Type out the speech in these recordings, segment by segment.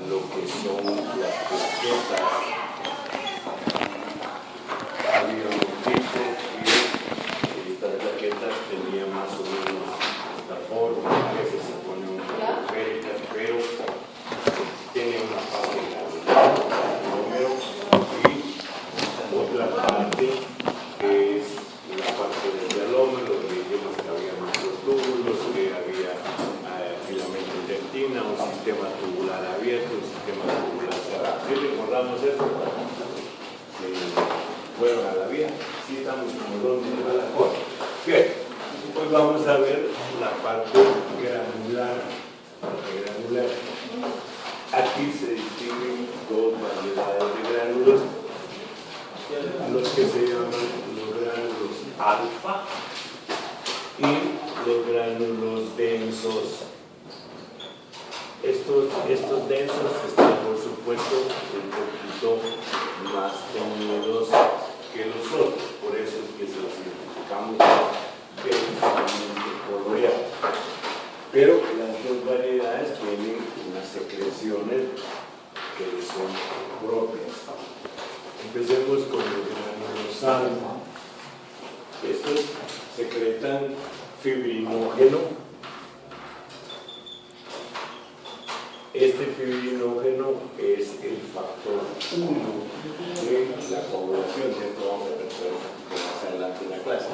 lo que son las plaquetas. Había un tipo y estas plaquetas tenían más o menos esta forma, a veces se pone un poco esférica, pero tiene una parte de número y otra parte que es la parte del dialómero, donde vimos que había muchos túbulos, que había filamento de actina, un sistema tubular abierto, un sistema tubular cerrado. ¿Sí recordamos eso? Fueron a la vía, sí estamos como donde va la cosa. Bien, pues vamos a ver la parte granular. Aquí se distinguen dos variedades de gránulos, los que se llaman los gránulos alfa y los gránulos densos. Estos densos están, por supuesto, un poquito más teñidos que los otros, por eso es que se los identificamos densamente coloreados. Pero las dos variedades tienen unas secreciones que son propias. Empecemos con los gránulos alfa. Estos secretan fibrinógeno. Este fibrinógeno es el factor 1 de la coagulación. De esto vamos a ver más adelante en la clase.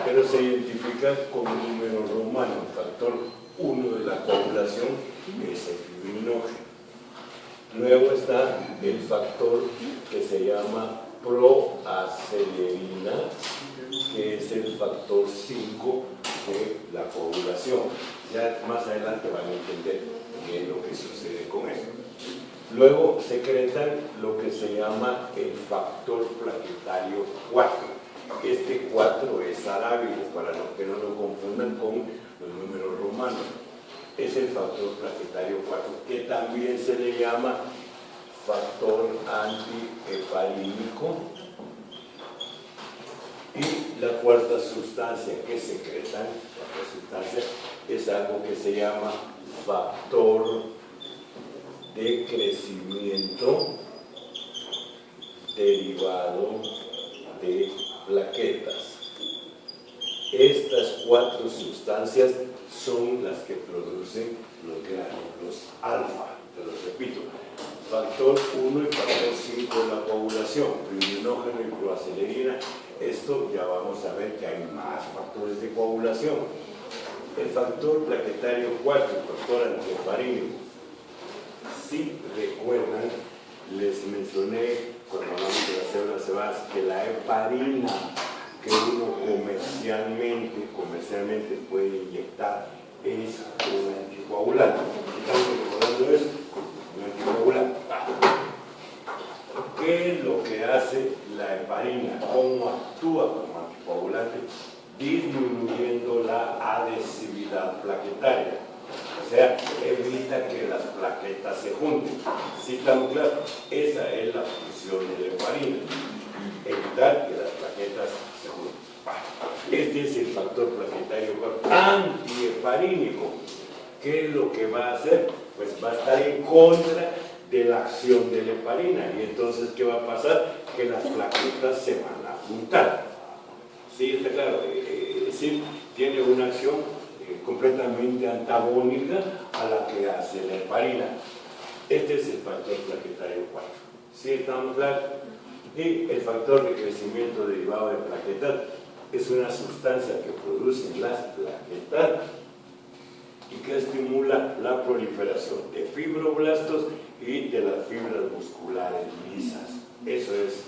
Pero se identifica con un número romano. El factor 1 de la coagulación es el fibrinógeno. Luego está el factor que se llama proacelerina, que es el factor 5 de la coagulación. Ya más adelante van a entender bien lo que sucede con eso. Luego secretan lo que se llama el factor plaquetario 4. Este 4 es arábigo, para que no lo confundan con los números romanos. Es el factor plaquetario 4, que también se le llama factor antiheparínico. Y la cuarta sustancia que secretan, es algo que se llama factor de crecimiento derivado de plaquetas. Estas cuatro sustancias son las que producen los gránulos alfa. Te lo repito, factor 1 y factor 5 de la coagulación, fibrinógeno y proacelerina. Esto ya vamos a ver que hay más factores de coagulación. El factor plaquetario 4, el factor antiheparínico. Si recuerdan, les mencioné cuando hablamos de las células cebadas que la heparina que uno comercialmente puede inyectar es un anticoagulante. ¿Estamos recordando eso? Un anticoagulante. ¿Qué es lo que hace la heparina? ¿Cómo actúa como anticoagulante? Disminuyendo la adhesividad plaquetaria. O sea, evita que las plaquetas se junten. ¿Sí estamos claros? Esa es la función de la heparina. Evitar que las plaquetas se junten. Este es el factor plaquetario antiheparínico. ¿Qué es lo que va a hacer? Pues va a estar en contra de la acción de la heparina. Y entonces, ¿qué va a pasar? Que las plaquetas se van a juntar. ¿Sí está claro? Es decir, tiene una acción completamente antagónica a la que hace la heparina. Este es el factor plaquetario 4. ¿Sí estamos claros? Y el factor de crecimiento derivado de plaquetas es una sustancia que producen las plaquetas y que estimula la proliferación de fibroblastos y de las fibras musculares lisas. Eso es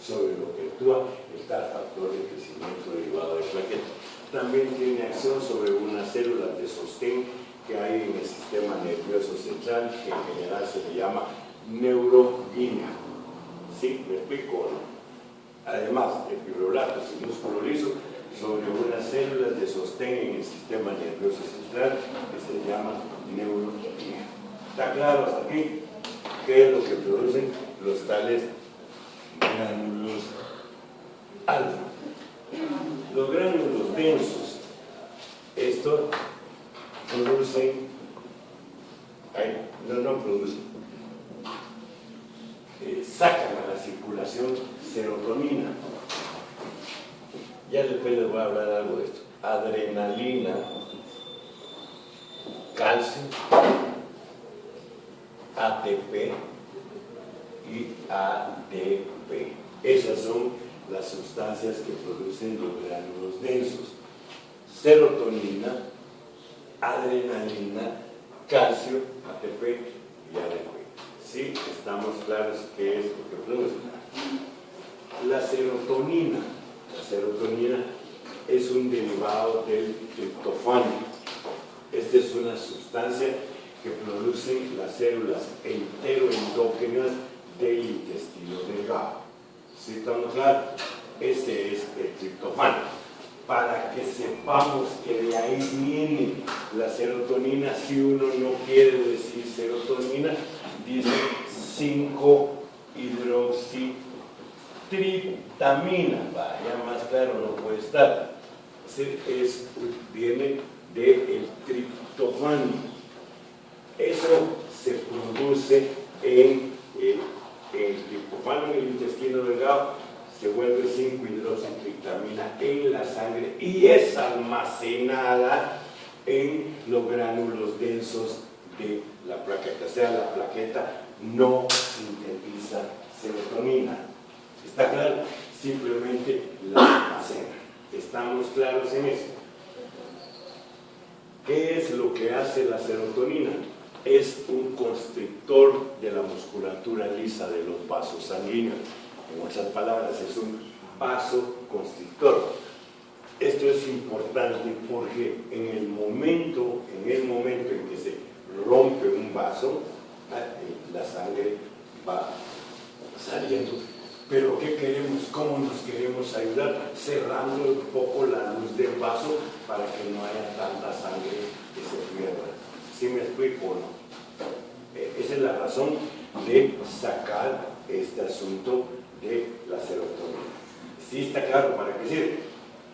sobre lo que actúa el tal factor de crecimiento derivado de plaquetas. También tiene acción sobre unas células de sostén que hay en el sistema nervioso central, que en general se le llama neuroquina. ¿Sí? ¿Me explico? Además de fibroblastos y músculo liso, sobre unas células de sostén en el sistema nervioso central que se llama neuroquina. ¿Está claro hasta aquí? ¿Qué es lo que producen los tales gránulos alfa? Los gránulos densos, estos producen no producen, sacan a la circulación serotonina. Ya después les voy a hablar algo de esto. Adrenalina, calcio, ATP y ADP. Esas son las sustancias que producen los gránulos densos. Serotonina, adrenalina, calcio, ATP y ADP. ¿Sí? Estamos claros qué es lo que produce. La serotonina. La serotonina es un derivado del triptofano. Esta es una sustancia que producen las células enteroendógenas del intestino delgado. ¿Sí estamos claros? Ese es el triptofano. Para que sepamos que de ahí viene la serotonina, si uno no quiere decir serotonina, dice 5-hidroxitriptamina. Vaya, más claro no puede estar. Viene del triptofano. Eso se produce en el triptofano en el intestino delgado, se vuelve 5-hidroxitriptamina en la sangre y es almacenada en los gránulos densos de la plaqueta. O sea, la plaqueta no sintetiza serotonina. ¿Está claro? Simplemente la almacena. ¿Estamos claros en eso? ¿Qué es lo que hace la serotonina? Es un constrictor de la musculatura lisa de los vasos sanguíneos. En otras palabras, es un vasoconstrictor. Esto es importante porque en el momento en que se rompe un vaso, la sangre va saliendo. Pero ¿qué queremos? ¿Cómo nos queremos ayudar? Cerrando un poco la luz del vaso para que no haya tanta sangre que se pierda. ¿Sí me explico o no? Esa es la razón de sacar este asunto de la serotonina. Sí está claro para qué sirve.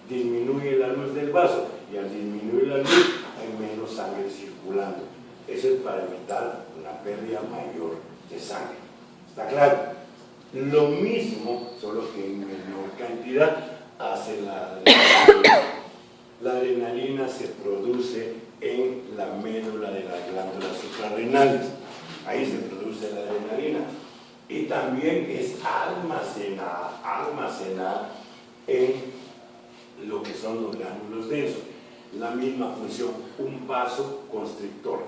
Disminuye la luz del vaso y al disminuir la luz hay menos sangre circulando. Eso es para evitar una pérdida mayor de sangre. ¿Está claro? Lo mismo, solo que en menor cantidad, hace la adrenalina. La adrenalina se produce en la médula de las glándulas suprarrenales. Ahí se produce la adrenalina. Y también es almacenada en lo que son los gránulos densos. La misma función, un vasoconstrictor.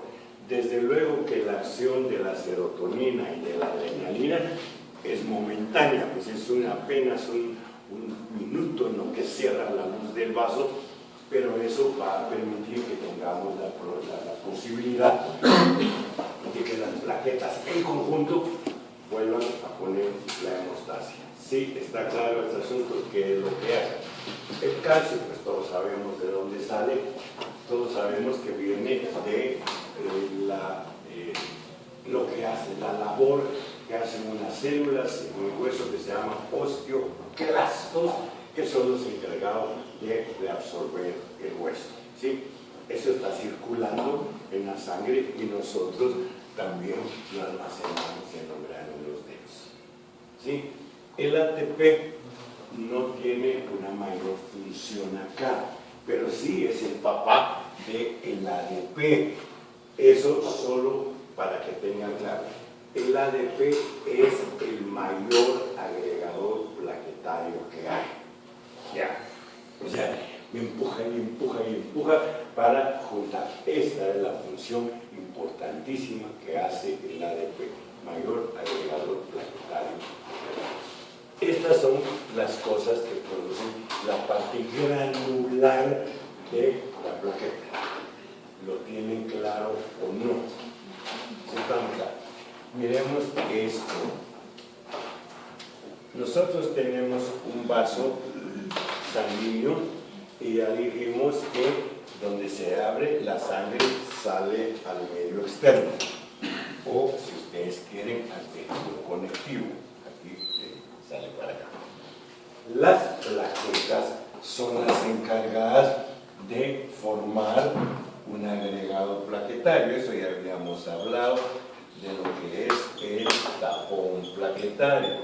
Desde luego que la acción de la serotonina y de la adrenalina es momentánea, pues es apenas un minuto en lo que cierra la luz del vaso, pero eso va a permitir que tengamos la posibilidad de que las plaquetas en conjunto vuelvan a poner la hemostasia. Sí, está claro este asunto, qué es lo que hace. El calcio, pues todos sabemos de dónde sale, todos sabemos que viene de lo que hace, la labor que hacen unas células en el hueso que se llaman osteoclastos, que son los encargados de absorber el hueso. ¿Sí? Eso está circulando en la sangre y nosotros también lo almacenamos en los gránulos densos. ¿Sí? El ATP no tiene una mayor función acá, pero sí es el papá del ADP. Eso solo para que tengan claro. El ADP es el mayor agregador plaquetario que hay. Ya. O sea, me empuja y empuja y empuja para juntar. Esta es la función importantísima que hace el ADP, mayor agregador plaquetario. Estas son las cosas que producen la parte granular de la plaqueta. ¿Lo tienen claro o no? ¿Sí estamos claros? Miremos esto. Nosotros tenemos un vaso sanguíneo y ya dijimos que donde se abre la sangre sale al medio externo, o si ustedes quieren al tejido conectivo. Aquí sale para acá. Las plaquetas son las encargadas de formar un agregado plaquetario. Eso ya habíamos hablado de lo que es el tapón plaquetario.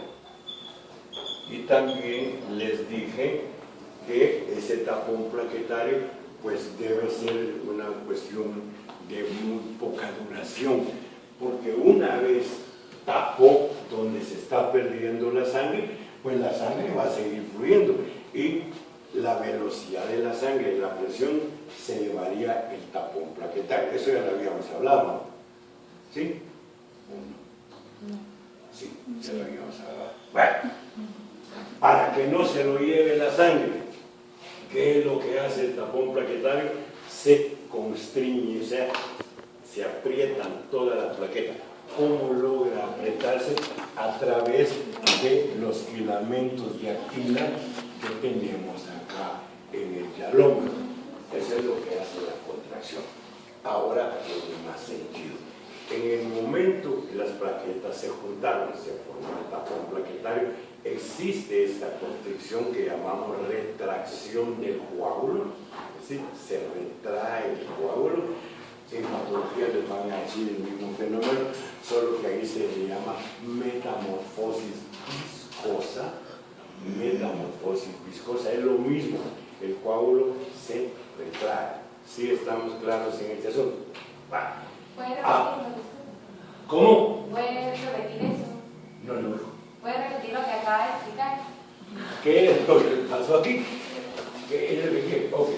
Y también les dije que ese tapón plaquetario pues debe ser una cuestión de muy poca duración, porque una vez tapó donde se está perdiendo la sangre, pues la sangre va a seguir fluyendo y la velocidad de la sangre y la presión se elevaría el tapón plaquetario. Eso ya lo habíamos hablado, ¿no? ¿Sí? No. Sí, ya lo habíamos hablado. Bueno, para que no se lo lleve la sangre, ¿qué es lo que hace el tapón plaquetario? Se constriñe, o sea, se aprietan todas las plaquetas. ¿Cómo logra apretarse? A través de los filamentos de actina que tenemos acá en el yaloma. Eso es lo que hace la contracción. Ahora tiene más sentido. En el momento que las plaquetas se juntaron, se formó el tapón plaquetario, existe esta constricción que llamamos retracción del coágulo, es decir, se retrae el coágulo. En patología les van a decir el mismo fenómeno, solo que ahí se le llama metamorfosis viscosa. Metamorfosis viscosa es lo mismo, el coágulo se retrae. ¿Sí estamos claros en este asunto? Va. ¿Puede repetirlo? ¿Cómo? ¿Puede repetir eso? No. ¿Puede repetir lo que acaba de explicar? ¿Qué es lo que pasó aquí? ¿Qué es lo que? Ok.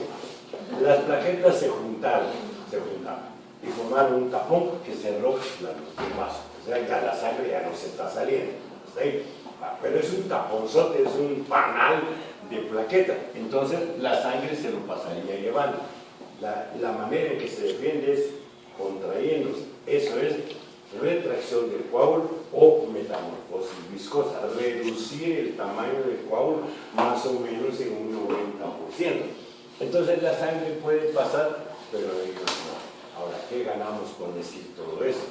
Las plaquetas se juntaron y formaron un tapón que cerró los vasos. O sea, ya la sangre ya no se está saliendo. ¿Está ahí? Pero es un taponzote, es un panal de plaqueta. Entonces la sangre se lo pasaría llevando. La manera en que se defiende es contrayéndose. Eso es retracción del coágulo o metamorfosis viscosa, reducir el tamaño del coágulo más o menos en un 90%. Entonces la sangre puede pasar, pero ellos no. Ahora, ¿qué ganamos con decir todo esto?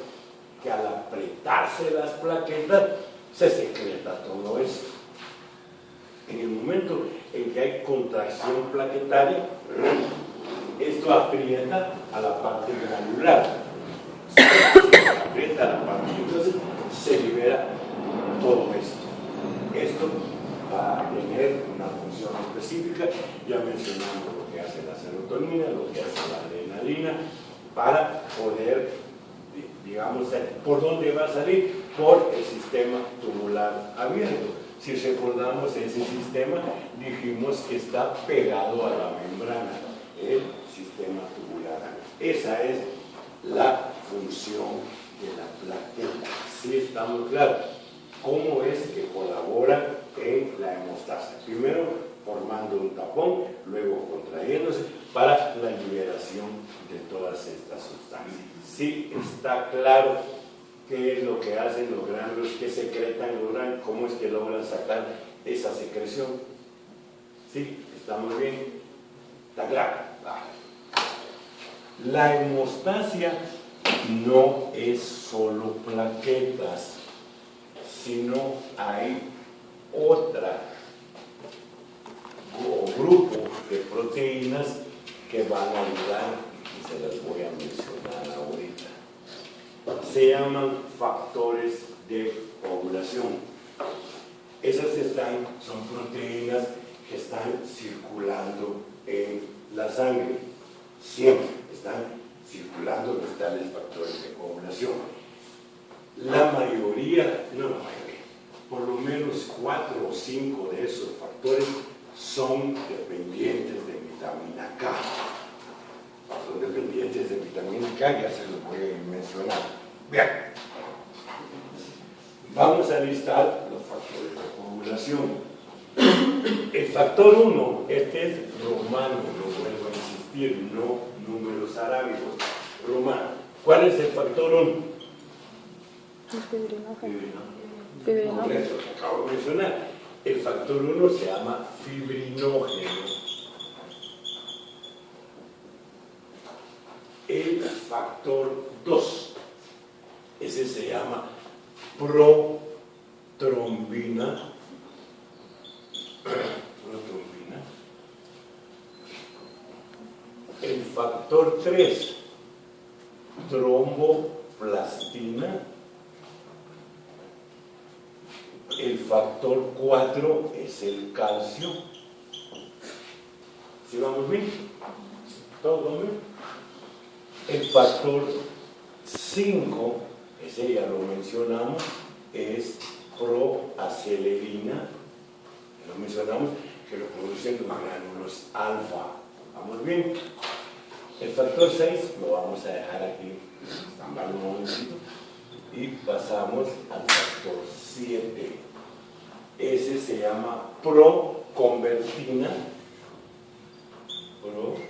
Que al apretarse las plaquetas se secreta todo eso. En el momento en que hay contracción plaquetaria, esto aprieta a la parte granular. Se aprieta a la parte, entonces se libera todo esto. Esto va a tener una función específica, ya mencionamos lo que hace la serotonina, lo que hace la adrenalina, para poder, digamos, ¿por dónde va a salir? Por el sistema tubular abierto. Si recordamos ese sistema, dijimos que está pegado a la membrana, el sistema tubular abierto. Esa es la función de la plaqueta. ¿Sí estamos claros? ¿Cómo es que colabora en la hemostasia? Primero formando un tapón, luego contrayéndose para la liberación de todas estas sustancias. ¿Sí está claro qué es lo que hacen los gránulos, qué secretan los gránulos, cómo es que logran sacar esa secreción? ¿Sí? ¿Estamos bien? ¿Está claro? La hemostasia no es solo plaquetas, sino hay otra grupo de proteínas que van a ayudar y se las voy a mencionar ahorita. Se llaman factores de coagulación. Esas son proteínas que están circulando en la sangre. Siempre están circulando los tales factores de coagulación. La mayoría, por lo menos 4 o 5 de esos factores son dependientes de vitamina K. Son dependientes de vitamina K, ya se los voy a mencionar. Bien, vamos a listar los factores de coagulación. El factor 1, este es romano, lo vuelvo a insistir, no números arábigos, romano. ¿Cuál es el factor 1? Fibrinógeno. Correcto, que acabo de mencionar. El factor 1 se llama fibrinógeno. El factor 2, ese se llama protrombina. El factor 3, plastina. El factor 4 es el calcio. ¿Sí vamos bien? ¿Todos vamos bien? El factor 5, ese ya lo mencionamos, es proacelerina. Lo mencionamos que lo producen los gránulos alfa. ¿Vamos bien? El factor 6 lo vamos a dejar aquí un momentito y pasamos al factor 7. Ese se llama proconvertina. Proconvertina.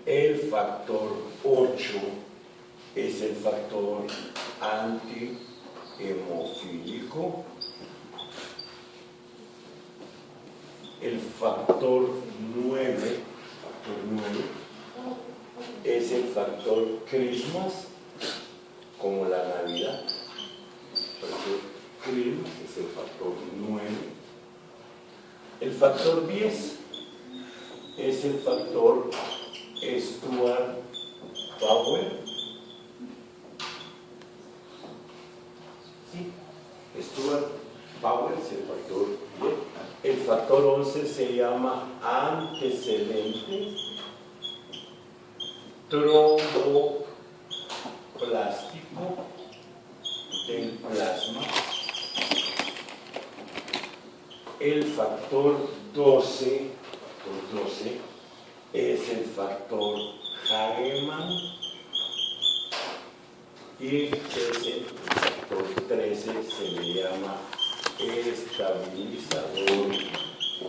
El factor 8 es el factor antihemofílico. El factor 9 es el factor Christmas, como la Navidad. El factor Christmas es el factor 9. El factor 10 es el factor Stuart Power. Sí, Stuart Power es el factor 10. El factor 11 se llama antecedente tromboplástico del plasma. El factor 12 es el factor Hagemann y el factor 13 se le llama estabilizador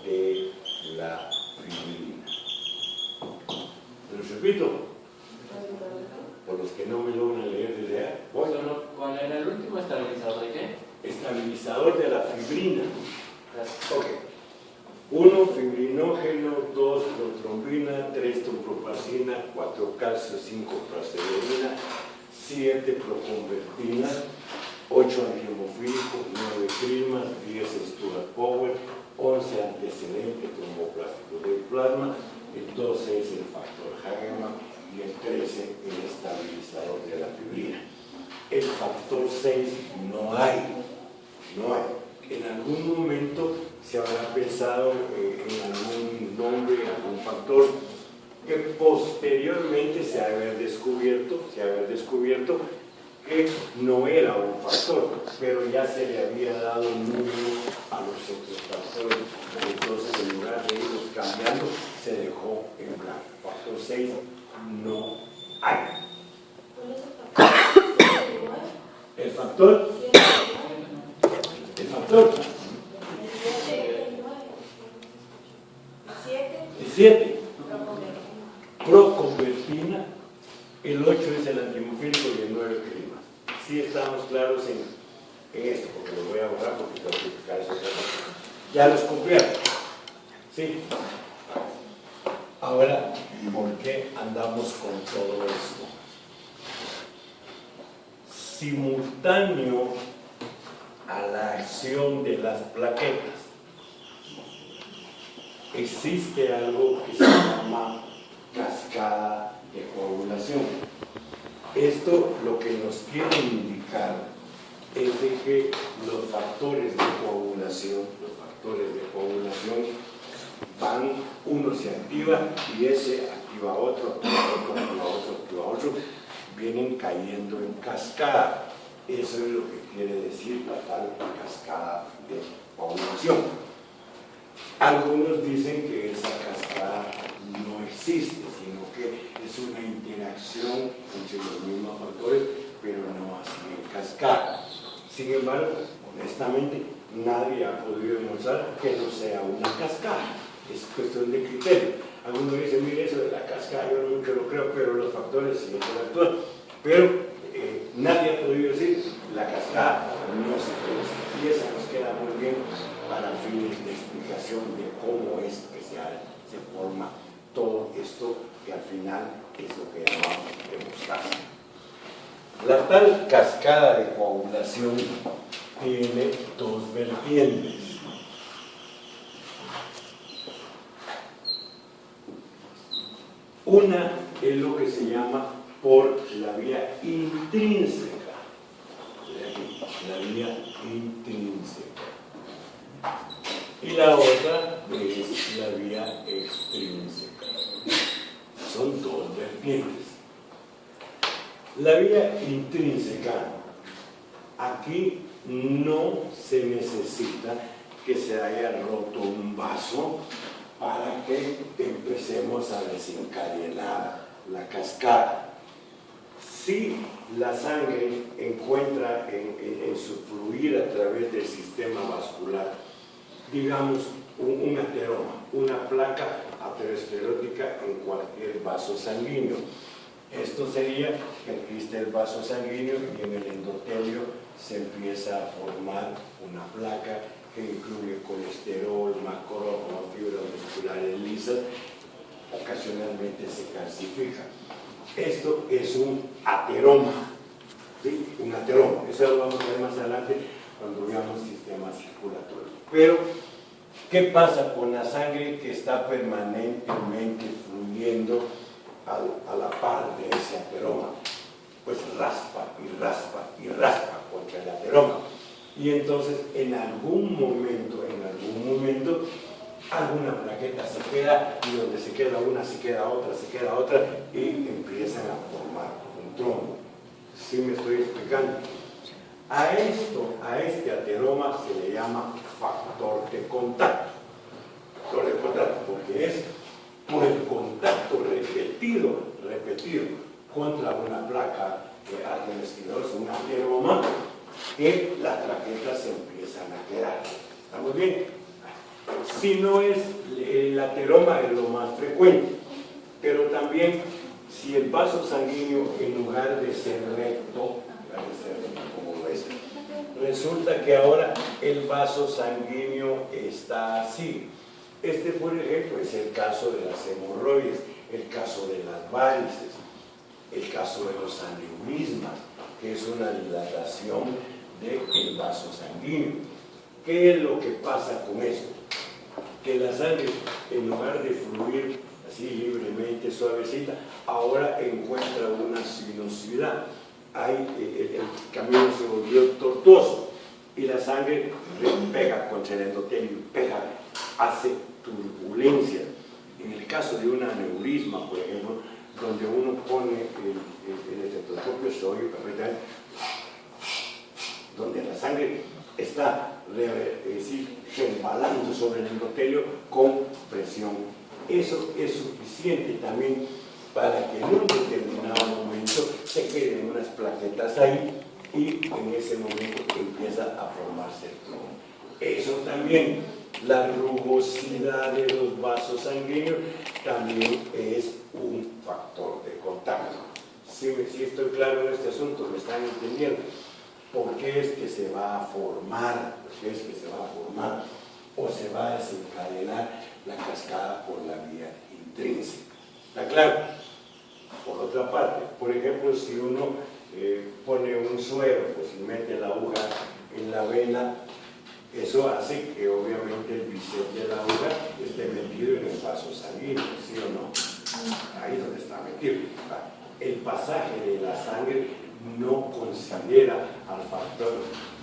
de la fibrina. Lo repito, por los que no me logran leer desde ahí. ¿Cuál era el último estabilizador de qué? Estabilizador de la fibrina. Ok. 1, fibrinógeno, 2, protrombina, 3, tromboplastina, 4, calcio, 5, proacelerina, 7, proconvertina, 8, antihemofílico, 9, Christmas, 10, Stuart Power, 11, antecedente tromboplástico del plasma, el 12 es el factor Hagemann y el 13 el estabilizador de la fibrina. El factor 6 no hay. En algún momento se habrá pensado en algún nombre, algún factor que posteriormente se ha de haber descubierto que no era un factor, pero ya se le había dado un número a los otros factores. Entonces, en lugar de irlos cambiando, se dejó en blanco. Factor 6 no hay. El factor. El 7. Proconvertina. El 8 es el antihemofílico y el 9 Christmas. Sí estamos claros en esto, porque lo voy a borrar porque tengo que explicar eso. Ya los cumplieron. Sí. Ahora, ¿por qué andamos con todo esto? Simultáneo a la acción de las plaquetas, existe algo que se llama cascada de coagulación. Esto lo que nos quiere indicar es de que los factores de coagulación van, uno se activa y ese activa otro, activa otro, vienen cayendo en cascada. Eso es lo que quiere decir la tal cascada de coagulación. Algunos dicen que esa cascada no existe, sino que es una interacción entre los mismos factores, pero no así en cascada. Sin embargo, honestamente, nadie ha podido demostrar que no sea una cascada. Es cuestión de criterio. Algunos dicen, mire, eso de la cascada, yo no mucho lo creo, pero los factores sí interactúan. Pero nadie ha podido decir la cascada no se produce. Y esa nos queda muy bien para fines de explicación de cómo es que se forma todo esto, que al final es lo que llamamos hemostasia. La tal cascada de coagulación tiene dos vertientes. Una es lo que se llama por la vía intrínseca. La vía intrínseca. Y la otra es la vía extrínseca. Son dos vertientes. La vía intrínseca, aquí no se necesita que se haya roto un vaso para que empecemos a desencadenar la cascada. Si la sangre encuentra en su fluir a través del sistema vascular, digamos, un ateroma, una placa aterosclerótica en cualquier vaso sanguíneo. Esto sería que aquí está el vaso sanguíneo y en el endotelio se empieza a formar una placa que incluye colesterol, macrófago, fibras musculares lisas, ocasionalmente se calcifica. Esto es un ateroma, ¿sí? Un ateroma. Eso lo vamos a ver más adelante cuando veamos sistema circulatorio. Pero, ¿qué pasa con la sangre que está permanentemente fluyendo a la par de ese ateroma? Pues raspa y raspa y raspa contra el ateroma. Y entonces en algún momento, alguna plaqueta se queda, y donde se queda una, se queda otra, y empiezan a formar un trombo. ¿Sí me estoy explicando? A este ateroma se le llama factor de contacto. Factor de contacto, porque es por el contacto repetido contra una placa aterosclerosa, un ateroma, que las plaquetas se empiezan a quedar. ¿Estamos bien? Si no es el ateroma, es lo más frecuente, pero también si el vaso sanguíneo, en lugar de ser recto, como ves, resulta que ahora el vaso sanguíneo está así. Este, por ejemplo, es el caso de las hemorroides, el caso de las varices, el caso de los aneurismas, que es una dilatación del vaso sanguíneo. ¿Qué es lo que pasa con esto? Que la sangre, en lugar de fluir así libremente, suavecita, ahora encuentra una sinuosidad. El camino se volvió tortuoso y la sangre pega contra el endotelio, hace turbulencia. En el caso de un aneurisma, por ejemplo, donde uno pone el estetoscopio sodio, donde la sangre está resbalando sobre el endotelio con presión. Eso es suficiente también para que en un determinado momento se queden unas plaquetas ahí y en ese momento empieza a formarse el trombo. Eso también, la rugosidad de los vasos sanguíneos también es un factor de contacto. Si estoy claro en este asunto, ¿me están entendiendo? ¿Por qué es que se va a formar? ¿Por qué es que se va a formar? O se va a desencadenar la cascada por la vía intrínseca. ¿Está claro? Por otra parte, por ejemplo, si uno pone un suero, pues si mete la aguja en la vena, eso hace que obviamente el bisel de la aguja esté metido en el vaso sanguíneo, ¿sí o no? Ahí es donde está metido. El pasaje de la sangre no considera al factor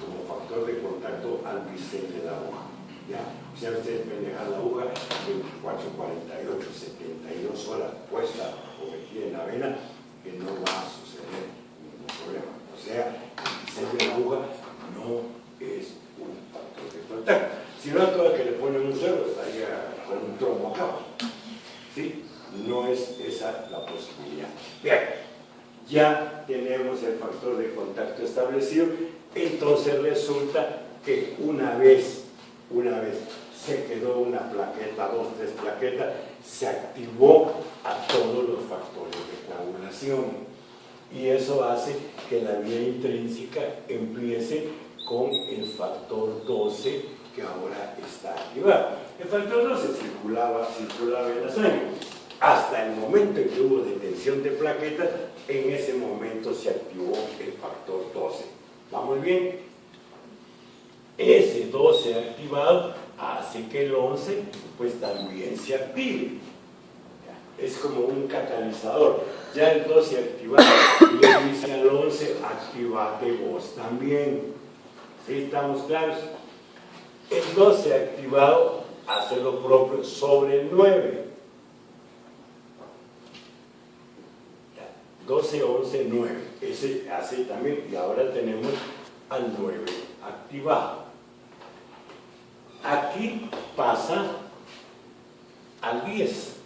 como factor de contacto al bisel de la aguja. ¿Ya? O sea, ustedes pueden dejar la aguja 24, 48, 72 horas puesta o metida en la vena, que no va a suceder ningún problema. O sea, el bisel de la aguja no es un factor de contacto. Si no, a todo el que le ponen un suero estaría con un trombo acá. ¿Sí? No es esa la posibilidad. Bien, ya tenemos el factor de contacto establecido, entonces resulta que una vez se quedó una plaqueta, 2, 3 plaquetas, se activó a todos los factores de coagulación y eso hace que la vía intrínseca empiece con el factor 12 que ahora está activado. El factor 12 circulaba en la sangre. Hasta el momento en que hubo detención de plaquetas, en ese momento se activó el factor 12. ¿Vamos bien? Ese 12 activado hace que el 11 pues también se active. es como un catalizador. Ya el 12 activado le dice al 11, activate vos también. ¿Sí estamos claros? El 12 activado hace lo propio sobre el 9. 12, 11, 9. Ese hace también, y ahora tenemos al 9 activado. Aquí pasa al 10.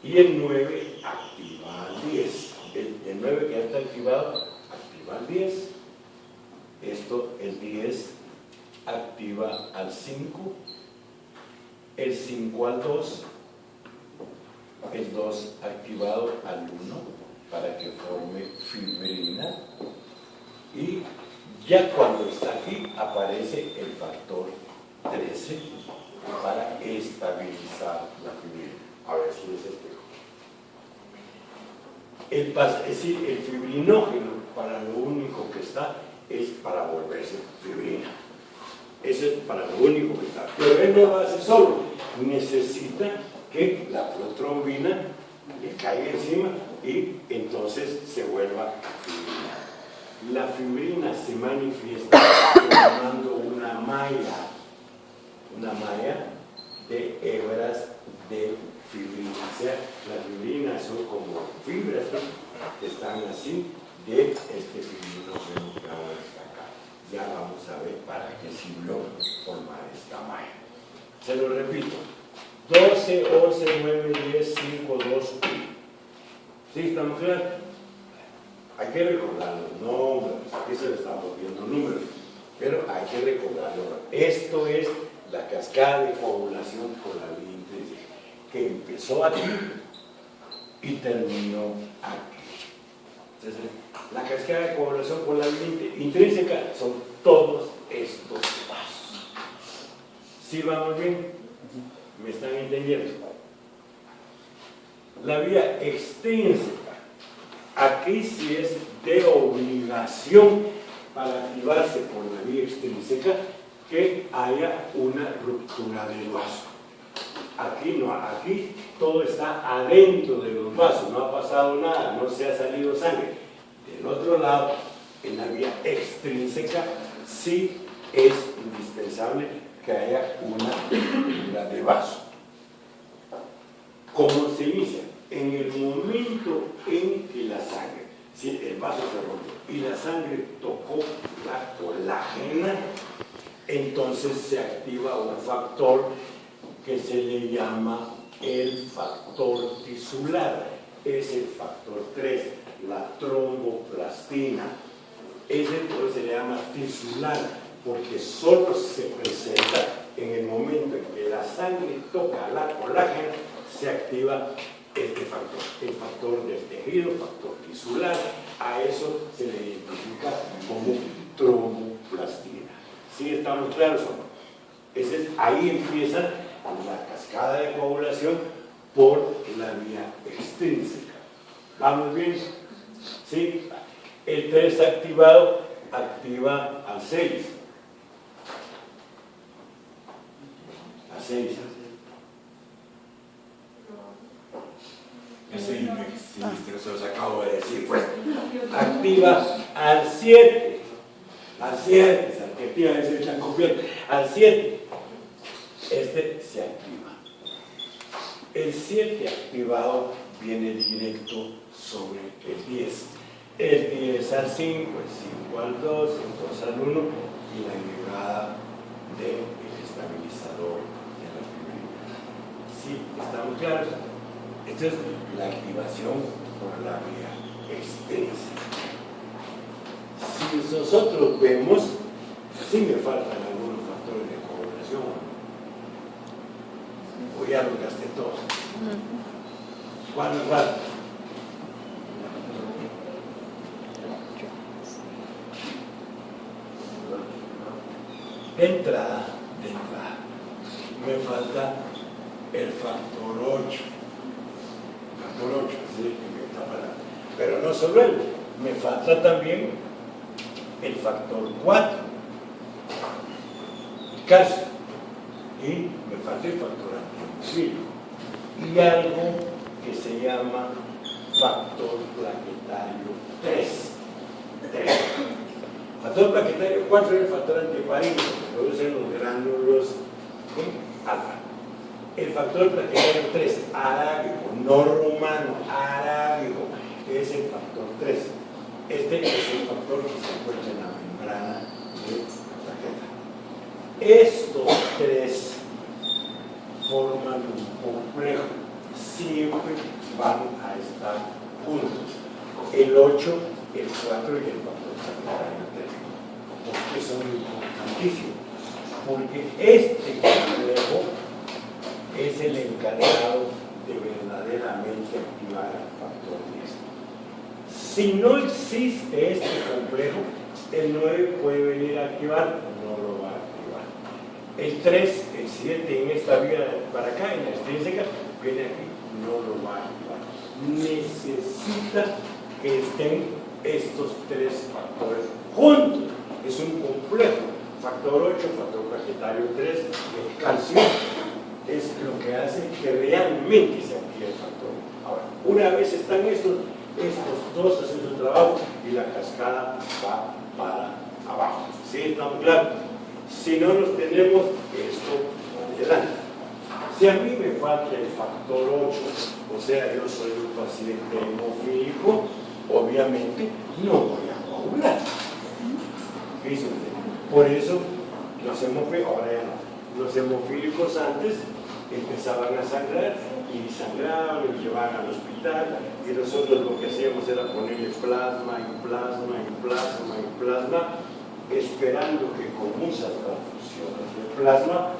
Y el 9 activa al 10. El 9 que ya está activado, activa al 10. Esto, el 10 activa al 5. El 5 al 2. El 2 activado al 1 para que forme fibrina. Y ya cuando está aquí aparece el factor 13 para estabilizar la fibrina. A ver si les explico. Es decir, el fibrinógeno para lo único que está es para volverse fibrina. Eso es para lo único que está. Pero él no lo hace solo. Necesita que la protrombina le caiga encima y entonces se vuelva fibrina. La fibrina se manifiesta formando una malla de hebras de fibrina. O sea, las fibrinas son como fibras que están así de este fibrinógeno que ahora está acá. Ya vamos a ver para qué sirvió formar esta malla. Se lo repito. 12, 11, 9, 10, 5, 2, 1. ¿Sí estamos claros? Hay que recordar los nombres. Aquí se le estamos viendo números. Pero hay que recordarlo. Esto es la cascada de coagulación por la vía intrínseca, que empezó aquí y terminó aquí. Entonces, la cascada de coagulación por la vía intrínseca son todos estos pasos. ¿Sí vamos bien? ¿Me están entendiendo? La vía extrínseca, aquí sí es de obligación para activarse por la vía extrínseca que haya una ruptura del vaso. Aquí no, aquí todo está adentro de los vasos, no ha pasado nada, no se ha salido sangre. Del otro lado, en la vía extrínseca, sí es indispensable que haya una ruptura de vaso. ¿Cómo se inicia? En el momento en que la sangre, si el vaso se rompió y la sangre tocó la colágena, entonces se activa un factor que se le llama el factor tisular. Es el factor 3, la tromboplastina. Ese por se le llama tisular, porque solo se presenta en el momento en que la sangre toca la colágena, se activa este factor, el factor del tejido, factor tisular. A eso se le identifica como tromboplastina. ¿Sí estamos claros o no? Ahí empieza la cascada de coagulación por la vía extrínseca. ¿Vamos bien? ¿Sí? El 3 activado activa al 6. A 6. Ese se los acabo de decir, pues. Activa al 7. Al 7, se activa ese chancopio. Al 7. Este se activa. El 7 activado viene directo sobre el 10. El 10 al 5, el 5 al 2, el 2 al 1 y la llegada del estabilizador de la fibrina. ¿Sí? ¿Estamos claros? Esta es la activación por la vía extrínseca. Si nosotros vemos, sí me faltan algunos factores de coagulación. O ya los gasté todos. ¿Cuál me falta? De entrada, me falta el factor 8. Factor 8, sí, pero no solo él, me falta también el factor 4, calcio, y me falta el factor antimucílico. Y algo que se llama factor plaquetario 3. Factor plaquetario 4 es el factor antiheparino, que producen los gránulos alfa. El factor plaquetario 3, arábigo, no romano, arábigo, es el factor 3. Este es el factor que se encuentra en la membrana de la plaqueta. Estos tres forman un complejo, siempre van a estar juntos. El 8, el 4 y el factor plaquetario 3. ¿Por qué son importantísimos? Porque este complejo es el encargado de verdaderamente activar el factor 10. Si no existe este complejo, el 9 puede venir a activar, no lo va a activar. El 3, el 7 en esta vía para acá, en la extrínseca, viene aquí, no lo va a activar. Necesita que estén estos tres factores juntos. Es un complejo. Factor 8, factor plaquetario 3, el calcio es lo que hace que realmente se active el factor. Ahora, una vez están estos dos hacen su trabajo y la cascada va para abajo. ¿Sí? ¿Estamos claros? Si no los tenemos, esto va adelante. Si a mí me falta el factor 8, o sea, yo soy un paciente hemofílico, obviamente no voy a coagular. ¿Viste? Por eso los hemofílicos, ahora ya no, los hemofílicos antes empezaban a sangrar y sangraban y llevaban al hospital y nosotros lo que hacíamos era ponerle plasma y plasma y plasma y plasma, esperando que con muchas transfusiones de plasma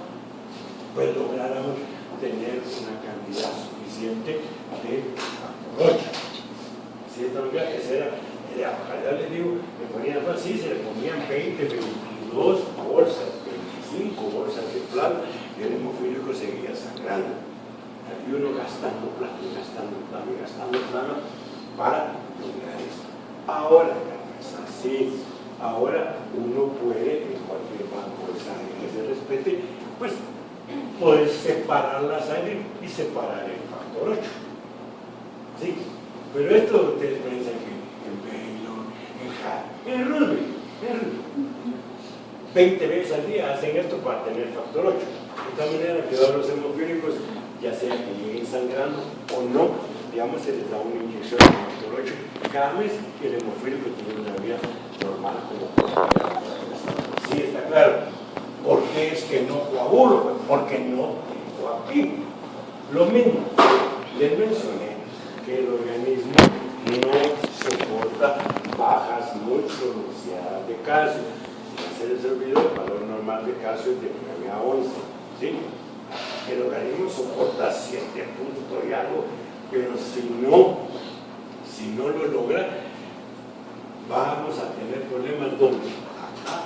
pues lográramos tener una cantidad suficiente de factor 8. ¿Sí? Esa era, ya les digo, le ponían, sí, se le ponían 20, 22 bolsas, 25 bolsas de plasma y el hemofílico seguía sangrando. Y uno gastando plasma para lograr esto. Ahora ya no es así. Ahora uno puede, en cualquier banco de sangre que se respete, pues poder separar la sangre y separar el factor 8. ¿Sí? Pero esto ustedes piensan que en Baylor, en Hart, en Rugby, 20 veces al día hacen esto para tener factor 8. De tal manera que a los hemofílicos, ya sea que lleguen sangrando o no, digamos, se les da una inyección de factor 8 cada mes y el hemofílico tiene una vida normal como cualquier. Sí, está claro. ¿Por qué es que no coagulo? Porque no tengo aquí. Lo mismo, les mencioné que el organismo no soporta bajas muy pronunciadas de calcio. Si se les olvidó, el valor normal de calcio es de 9 a 11. ¿Sí? El organismo soporta 7 puntos y algo, pero si no lo logra, vamos a tener problemas donde acá.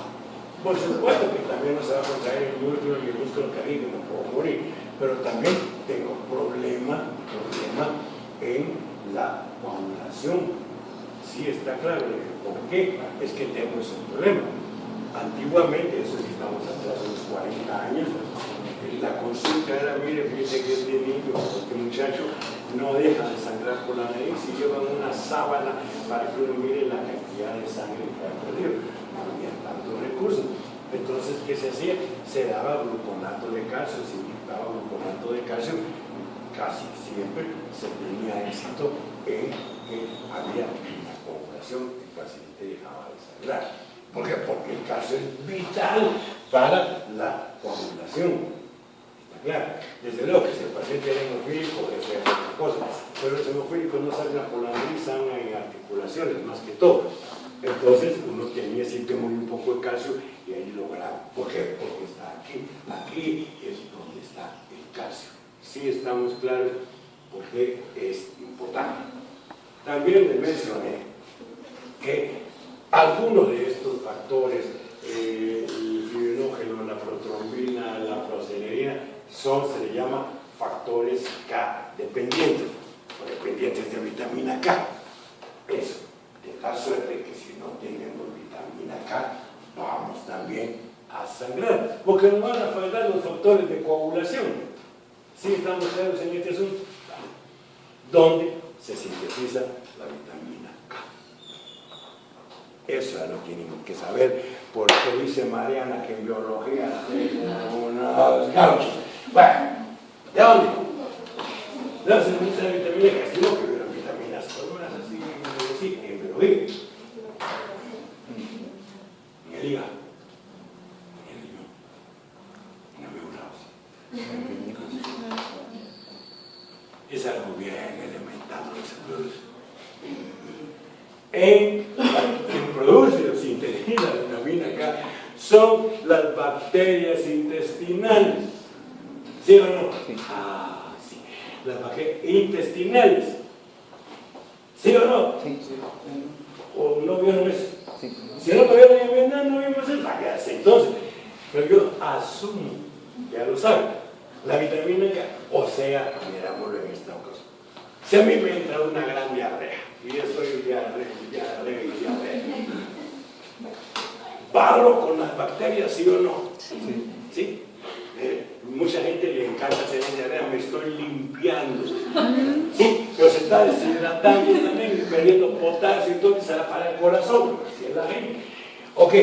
Por supuesto que también nos va a contraer el músculo y el músculo cariño, me puedo morir, pero también tengo problema en la coagulación. Sí, está claro. ¿Por qué? Es que tengo ese problema. Antiguamente, eso sí estamos atrás de unos 40 años, la consulta era, mire, fíjese que este niño o este muchacho no deja de sangrar por la nariz y llevan una sábana para que uno mire la cantidad de sangre que ha perdido. No había tantos recursos. Entonces, ¿qué se hacía? Se daba gluconato de calcio, se inyectaba gluconato de calcio, casi siempre se tenía éxito en que había una coagulación, el paciente dejaba de sangrar. ¿Por qué? Porque el calcio es vital para la coagulación. Está claro. Desde luego que si el paciente era hemofílico, eso es otra cosa. Pero los hemofílicos no sangran por la nariz, sangran en articulaciones, más que todo. Entonces uno tenía siempre muy un poco de calcio y ahí lograba. ¿Por qué? Porque está aquí. Aquí es donde está el calcio. Sí estamos claros porque es importante. También les mencioné que algunos de estos factores, el fibrinógeno, la protrombina, la procelerina, se le llama factores K dependientes, o dependientes de vitamina K. Eso, de tal suerte que si no tenemos vitamina K, vamos también a sangrar, porque nos van a faltar los factores de coagulación. ¿Sí estamos claros en este asunto? donde se sintetiza la vitamina K. Eso ya lo tienen que saber, porque dice Mariana que en biología unos gauchos. Bueno, ¿de dónde? No se utiliza la vitamina K, sino que las vitaminas hormonas así, sí, en biología. En el hígado, en el riñón, en la médula. Es algo bien elemental, no se produce. Quien produce o sintetiza la vitamina K son las bacterias intestinales. ¿Sí o no? Sí. Ah, sí. Las bacterias intestinales. ¿Sí o no? Sí. ¿O no vieron eso? Sí. Si no lo vieron, no vimos eso. Entonces, pero yo asumo, ya lo saben, la vitamina K, o sea, mirámoslo en esta ocasión. Si a mí me entra una gran diarrea, y yo soy diarrea, ¿barro con las bacterias, sí o no? Sí. ¿Sí? Mucha gente le encanta tener diarrea, me estoy limpiando. Sí, pero se está deshidratando también, perdiendo potasio, entonces será para el corazón, así es la gente. Ok,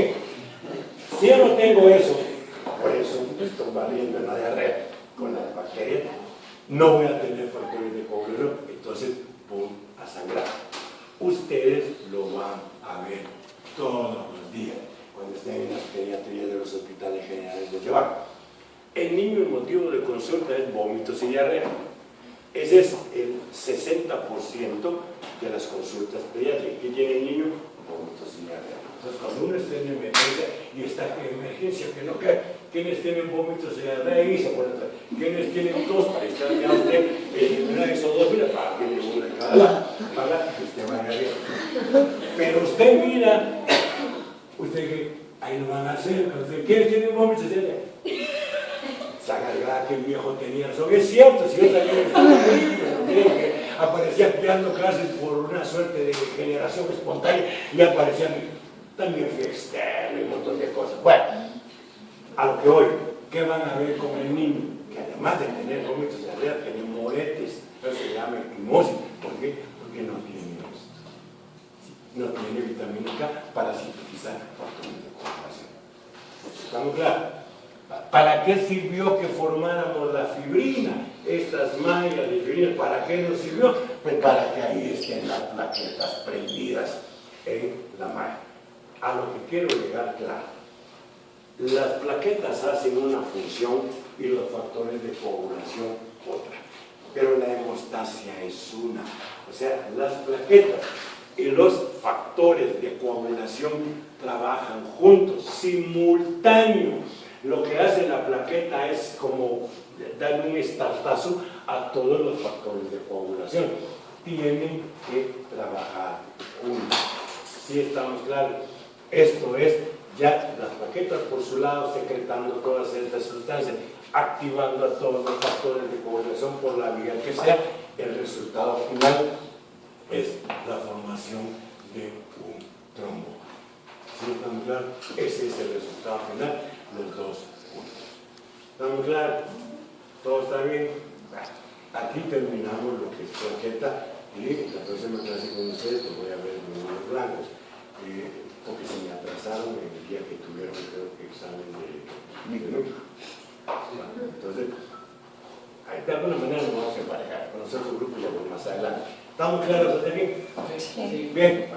si yo no tengo eso, por eso estoy valiendo en la diarrea con las bacterias, no voy a tener factores de coagulación, entonces voy a sangrar. Ustedes lo van a ver todos los días cuando estén en las pediatrías de los hospitales generales de Chihuahua. El niño, el motivo de consulta es vómitos y diarrea. Ese es el 60% de las consultas pediátricas. ¿Qué tiene el niño? Vómitos y diarrea. Entonces, cuando uno está en emergencia y está en emergencia, que no cae, ¿quiénes tienen vómitos y diarrea? Y se pone atrás. ¿Quiénes tienen tos? Para estar ya usted en una isodófila, para que le una de cada lado, para que usted vaya bien. Pero usted mira, usted que ahí lo van a hacer, ¿quiénes tienen vómitos y diarrea? Saga que el viejo tenía razón. Es cierto, si yo también que aparecía dando clases por una suerte de generación espontánea y aparecían también externo y un montón de cosas. Bueno, a lo que voy, ¿qué van a ver con el niño? Que además de tener vómitos y diarrea, tiene moretes, eso se llama equimosis. ¿Por qué? Porque no tiene esto. No tiene vitamina K para sintetizar factores de coagulación. ¿Estamos claros? ¿Para qué sirvió que formáramos la fibrina? Estas mallas de fibrina, ¿para qué nos sirvió? Pues para que ahí estén las plaquetas prendidas en la malla. A lo que quiero llegar claro. Las plaquetas hacen una función y los factores de coagulación otra. Pero la hemostasia es una. O sea, las plaquetas y los factores de coagulación trabajan juntos, simultáneos. Lo que hace la plaqueta es como darle un estartazo a todos los factores de coagulación. Tienen que trabajar juntos. ¿Sí estamos claros? Esto es ya las plaquetas por su lado secretando todas estas sustancias, activando a todos los factores de coagulación por la vía que sea. El resultado final es la formación de un trombo. ¿Sí estamos claros? Ese es el resultado final. Los dos juntos. ¿Estamos claros? ¿Todo está bien? Bueno, aquí terminamos lo que es plaqueta y la próxima clase con ustedes les voy a ver los blancos porque se me atrasaron el día que tuvieron, creo que examen de núcleo. Entonces, de alguna manera nos vamos a emparejar, conocer su grupo y ya más adelante. ¿Estamos claros hasta aquí? Sí. Bien.